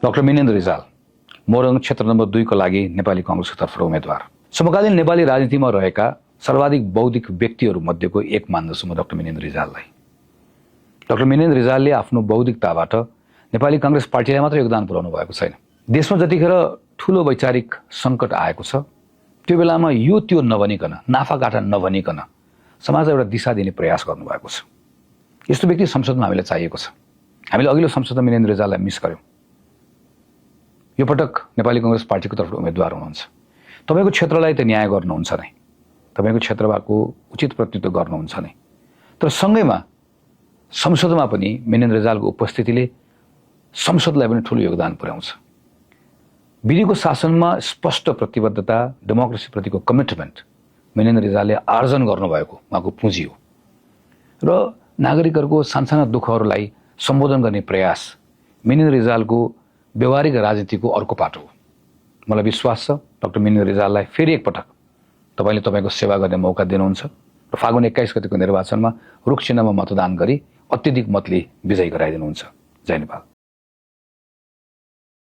Doctor Minendra Rijal Morang क्षेत्र number 2 को लागि नेपाली कांग्रेसको तर्फबाट उम्मेदवार। समकालीन नेपाली राजनीतिमा रहेका सर्वाधिक बौद्धिक व्यक्तिहरू मध्येको एक मान्दछु म डाक्टर मिनेन्द्र रिजाललाई। डाक्टर मिनेन्द्र रिजालले आफ्नो बौद्धिकताबाट नेपाली कांग्रेस पार्टीलाई मात्र योगदान पुर्याउनु भएको छैन। देशमा जतिखेर ठूलो वैचारिक संकट आएको छ त्यो बेलामा यो त्यो नभनिकन, नाफागाटा नभनिकन समाजलाई एउटा दिशा दिने प्रयास गर्नुभएको छ। यस्तो व्यक्ति संसदमा हामीलाई चाहिएको छ। हामीले अघिल्लो संसदमा मिनेन्द्र रिजाललाई मिस गर्यौं। यो पटक नेपाली कांग्रेस पार्टीको तर्फबाट उम्मेदवार हुनुहुन्छ। तपाईको क्षेत्रलाई त न्याय गर्नुहुन्छ नै, तपाईको क्षेत्रको उचित प्रतिनिधित्व गर्नुहुन्छ नै, तर सँगैमा संसदमा पनि मिनेन्द्र रिजालको उपस्थितिले संसदलाई पनि ठूलो योगदान पुर्याउँछ। विधिको शासनमा स्पष्ट प्रतिबद्धता, डेमोक्रेसी प्रतिको कमिटमेन्ट मिनेन्द्र रिजालले आर्जन गर्नुभएको उहाँको पुँजी हो र नागरिकहरूको सानसाना दुःखहरूलाई सम्बोधन गर्ने प्रयास मिनेन्द्र रिजालको व्यवहारिक राजनीतिको अर्को पाटो हो। मलाई विश्वास छ डाक्टर मिनेन्द्र रिजाललाई फेरि एकपटक तपाईले तपाईको सेवा गर्ने मौका दिनुहुन्छ र फागुन 21 गतेको निर्वाचनमा रुख चिन्हमा मतदान गरी अत्यधिक मतले विजयी गराइदिनुहुन्छ। जय नेपाल।